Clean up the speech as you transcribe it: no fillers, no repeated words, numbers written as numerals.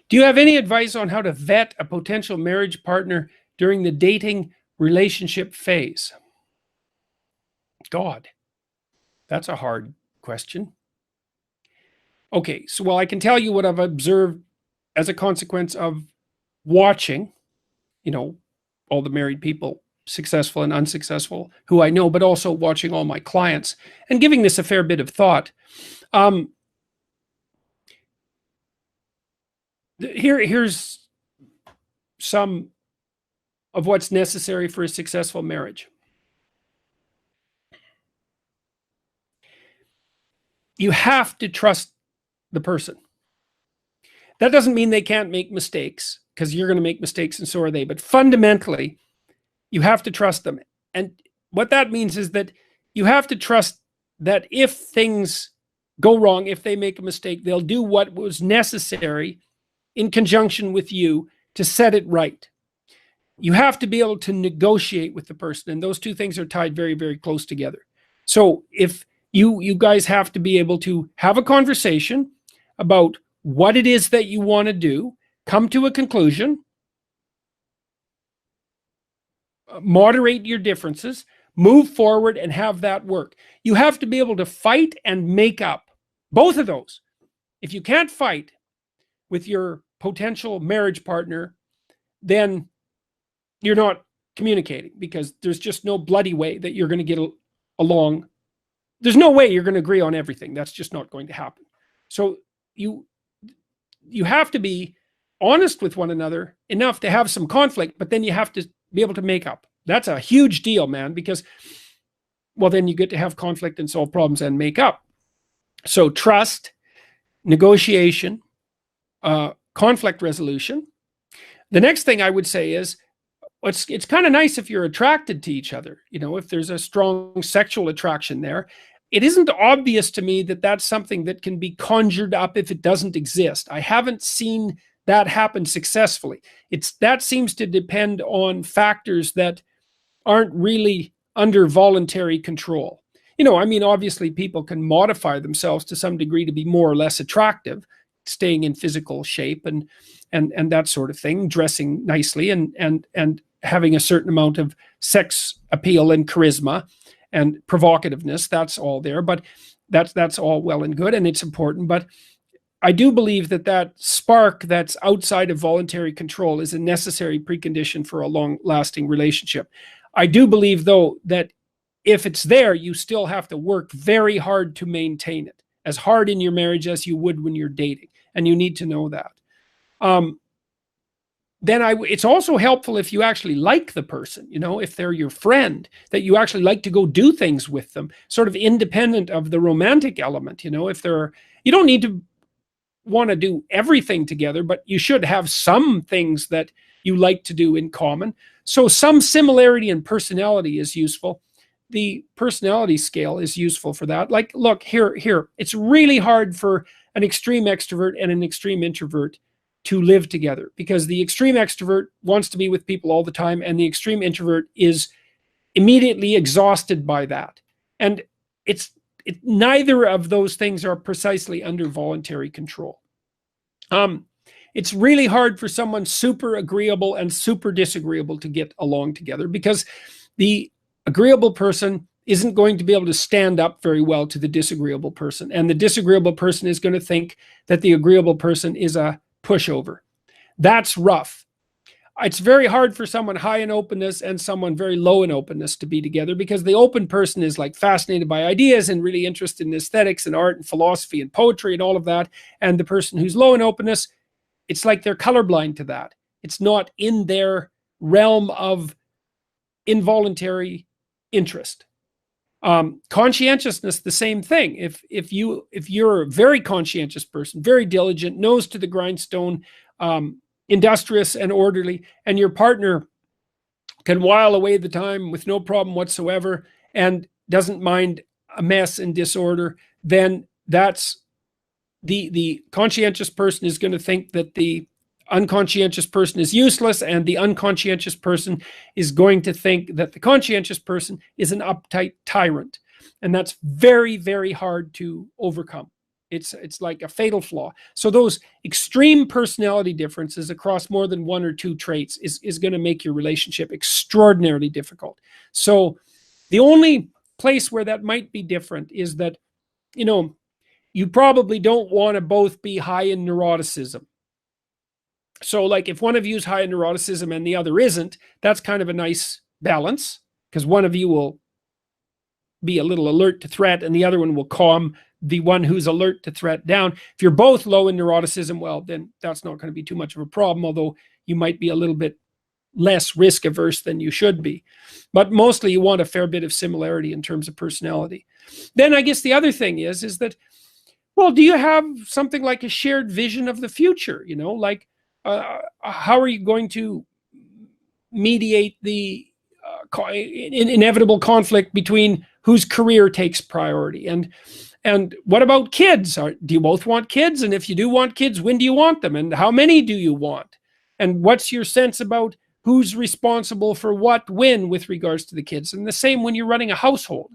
Do you have any advice on how to vet a potential marriage partner during the dating relationship phase? God, that's a hard question. Okay, so well, I can tell you what I've observed as a consequence of watching, all the married people, successful and unsuccessful, who I know, but also watching all my clients and giving this a fair bit of thought. Here's some of what's necessary for a successful marriage. You have to trust the person. That doesn't mean they can't make mistakes, because you're going to make mistakes and so are they. But fundamentally, you have to trust them. And what that means is that you have to trust that if things go wrong, if they make a mistake, they'll do what was necessary in conjunction with you to set it right. You have to be able to negotiate with the person. And those two things are tied very, very close together. So if you guys have to be able to have a conversation about what it is that you want to do, come to a conclusion, moderate your differences, move forward and have that work. You have to be able to fight and make up. Both of those. If you can't fight with your potential marriage partner, then you're not communicating, because there's just no bloody way that you're going to get along. There's no way you're going to agree on everything. That's just not going to happen. So you have to be honest with one another enough to have some conflict, but then you have to be able to make up. That's a huge deal, man, because, well, then you get to have conflict and solve problems and make up. So trust, negotiation, conflict resolution. The next thing I would say is, it's kind of nice if you're attracted to each other. If there's a strong sexual attraction there, it isn't obvious to me that that's something that can be conjured up if it doesn't exist. I haven't seen that happen successfully. That seems to depend on factors that aren't really under voluntary control. Obviously people can modify themselves to some degree to be more or less attractive, staying in physical shape and that sort of thing, dressing nicely and having a certain amount of sex appeal and charisma and provocativeness. That's all there, but that's all well and good, and it's important. But I do believe that spark that's outside of voluntary control is a necessary precondition for a long-lasting relationship. I do believe, though, that if it's there, you still have to work very hard to maintain it, as hard in your marriage as you would when you're dating, and you need to know that. Then it's also helpful if you actually like the person, if they're your friend, that you actually like to go do things with them, sort of independent of the romantic element. You don't need to want to do everything together, but you should have some things that you like to do in common. So some similarity in personality is useful. The personality scale is useful for that. Like, look, here, it's really hard for an extreme extrovert and an extreme introvert to live together, because the extreme extrovert wants to be with people all the time, and the extreme introvert is immediately exhausted by that. And neither of those things are precisely under voluntary control. It's really hard for someone super agreeable and super disagreeable to get along together, because the agreeable person isn't going to be able to stand up very well to the disagreeable person, and the disagreeable person is going to think that the agreeable person is a pushover. That's rough. It's very hard for someone high in openness and someone very low in openness to be together, because the open person is like fascinated by ideas and really interested in aesthetics and art and philosophy and poetry and all of that. And the person who's low in openness, it's like they're colorblind to that. It's not in their realm of involuntary interest. Conscientiousness, the same thing. If you're a very conscientious person, very diligent, nose to the grindstone, industrious and orderly, and your partner can while away the time with no problem whatsoever and doesn't mind a mess and disorder, then that's the conscientious person is going to think that the unconscientious person is useless, and the unconscientious person is going to think that the conscientious person is an uptight tyrant. And that's very, very hard to overcome. It's like a fatal flaw. So those extreme personality differences across more than one or two traits is going to make your relationship extraordinarily difficult. So the only place where that might be different is that, you know, you probably don't want to both be high in neuroticism. So like if one of you is high in neuroticism and the other isn't, that's kind of a nice balance, because one of you will be a little alert to threat and the other one will calm the one who's alert to threat down. If you're both low in neuroticism, well, then that's not going to be too much of a problem, although you might be a little bit less risk averse than you should be. But mostly you want a fair bit of similarity in terms of personality. Then I guess the other thing is that, well, do you have something like a shared vision of the future? You know, like how are you going to mediate the inevitable conflict between whose career takes priority? And what about kids? Do you both want kids? And if you do want kids, when do you want them? And how many do you want? And what's your sense about who's responsible for what when with regards to the kids? And the same when you're running a household.